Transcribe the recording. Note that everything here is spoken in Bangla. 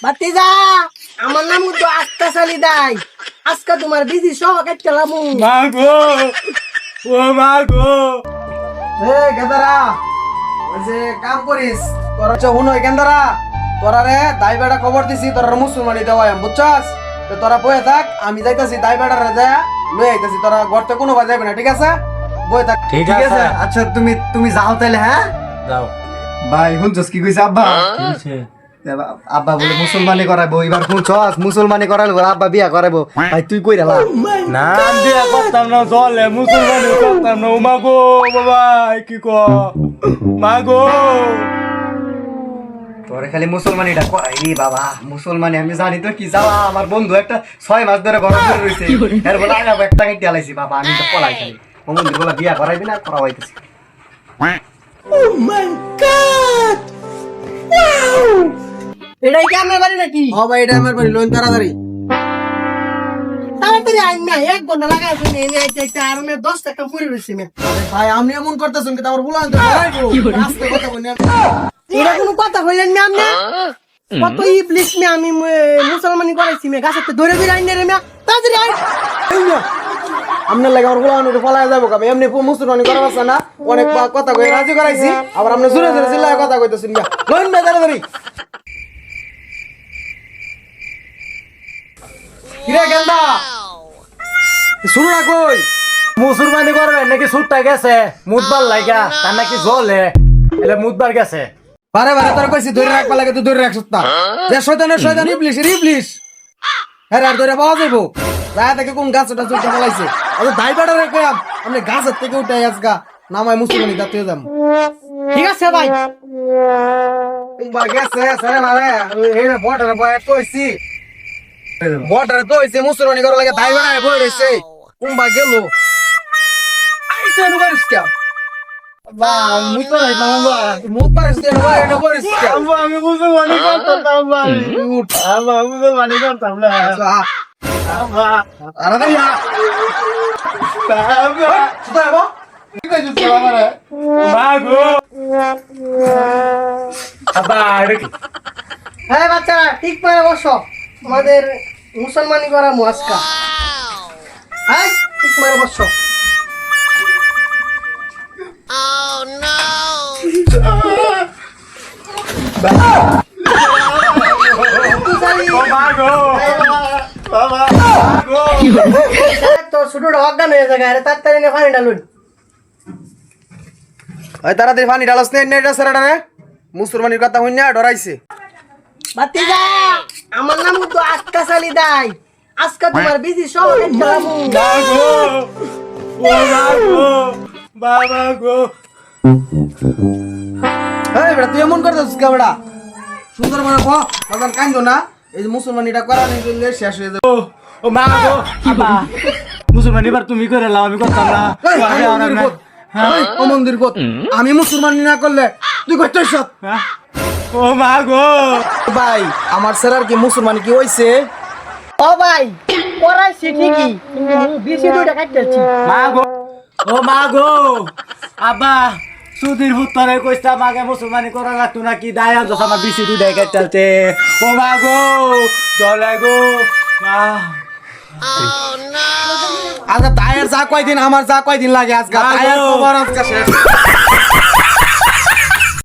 ভাতিজা আমার নাম তো আস্তা সালি দাই আজকে তোমার বিজি সহ কাটলাম মাগো ও মাগো গেদারা ওই যে কাম করিস তোরা হুনো গেন্দারা তোরা রে দাই বেড়া খবর দিছি তোরা মুসলমানি দেওয়াই বুঝছস তো তোরা বয়ে থাক আমি যাইতাছি দাই বেড়া রে যা লই আইতাছি তোরা গর্তে কোনো বাজ যাবে না ঠিক আছে বয়ে থাক ঠিক আছে। আচ্ছা তুমি তুমি যাও তাইলে হ্যাঁ যাও ভাই শুনছস কি কইছে আব্বা কি হইছে? আব্বা বলে মুসলমানি করাইবো এবার শুনছস মুসলমানি করাইলে বলে আব্বা বিয়া করাইবো ভাই তুই কই রালা নাম দিয়া করতাম না চলে মুসলমানি করতাম না ও মাগো বাবা কি ক মাগো তোরে খালি মুসলমানিটা করাইলি বাবা মুসলমানি আমি জানি তো কি যাওয়া আমার বন্ধু একটা 6 মাস ধরে গরম করে রইছে এর বলে আগাবো একটা টাকা দিয়ালাইছি বাবা আমি তো পলাই খালি ও মন্দির বলে বিয়া করাইবি না করা হইতেছি এটাই কি আমার বাড়ি নাকি ও ভাই এটা আমার বাড়ি লোন তাড়াতাড়ি তাড়াতাড়ি আইন না 1 ঘন্টা লাগাই শুনে এই একটা আর মে 10 টাকা পুরি রইছে মে ভাই আমি এমন করতেছেন কি আমার বলা তো করাইবো আস্তে কথা বলি এটা কোনো কথা হইলেন না আপনি কত ইবলিশ মে আমি মুসলমানি করাইছি মে গাছতে ধরে ধরে আইন রে মে তাড়াতাড়ি আইন আপনার লাগে আমার বলা তো পলাই যাবো কবে এমনি মুসলমানি করা আছে না অনেক কথা কই রাজি করাইছি আবার আপনি জোরে জোরে চিল্লায় কথা কইতেছেন না লোন মে তাড়াতাড়ি কিরে গেন্দা শুরু না কই মুসলমানি করবে নাকি সুটটা গেছে মুদবার লাগা তার নাকি জ্বলে এলে মুদবার গেছে বারে বারে তোর কইছি ধরে রাখবা লাগে তো ধরে রাখছস না যে শয়তানের শয়তান ইবলিশ ইবলিশ হ্যাঁ আর ধরে পাওয়া যাইবো যায় থেকে কোন গাছটা চলতে ফলাইছে আরে দাই বাড়া রে কইম আপনি গাছের থেকে উঠাই আজগা নামায় মুসলমানি দাতে যাম ঠিক আছে ভাই বা গেছে সারা না রে এই বর্ডারে বয় কইছি বর্ডারে কইছে মুসলমানি করা লাগে দাই বাড়া বই রইছে কুম্বা গেল আইছে নুগারিস কে বা মুই তো নাই মামা মুত পারিস কে না এটা করিস কে আমি মুসলমানি করতাম ভাই আমি মুসলমানি করতাম না আরে না বাবা সুতা বাবা কি কইছিস আমারে মাগো আবার হ্যাঁ বাচ্চারা ঠিক করে বসো আমাদের মুসলমানি করা মুআসকা হ্যাঁ ঠিক করে বসো মাগো বাবা মাগো তো ছোটটা অজ্ঞান হয়ে যায় আরে তাড়াতাড়ি না পানি ঢালুন ওই তাড়াতাড়ি পানি ঢালস নে এটা সারাটা রে মুসলমানির কথা হইনা ডরাইছে ভাতিজা আমার নাম তো আস্তা সালি দাই আজকে তোমার বিজি সব কাটলাম মাগো ও মাগো বাবা গো এই বেটা তুই এমন করতেছিস কে বেটা সুন্দর মানে কো বাজান কান্দো না এই যে মুসলমানিটা করা নেই করলে শেষ হয়ে যাবে ও মাগো আবা মুসলমান এবার তুমি করে লাও আমি করতাম না আমি আর না ও মন্দির কত আমি মুসলমানি না করলে তুই কইতেছ সত ও মাগো ভাই আমার স্যার কি মুসলমানি কি হইছে ও ভাই করাইছি ঠিকই কিন্তু বেশি দুইটা কাটতেছি মাগো ও মাগো আবা সুধীর ভুত্তরে কইতা মাগে মুসলমানি করা লাগতো নাকি দায়ান তো আমার বিসি দুই দেখাই চলতে ও মাগো চলে গো মা আচ্ছা তায়ের যা কয়দিন আমার যা কয়দিন লাগে আজকে মাগো। তায়ের খবর আজকে শেষ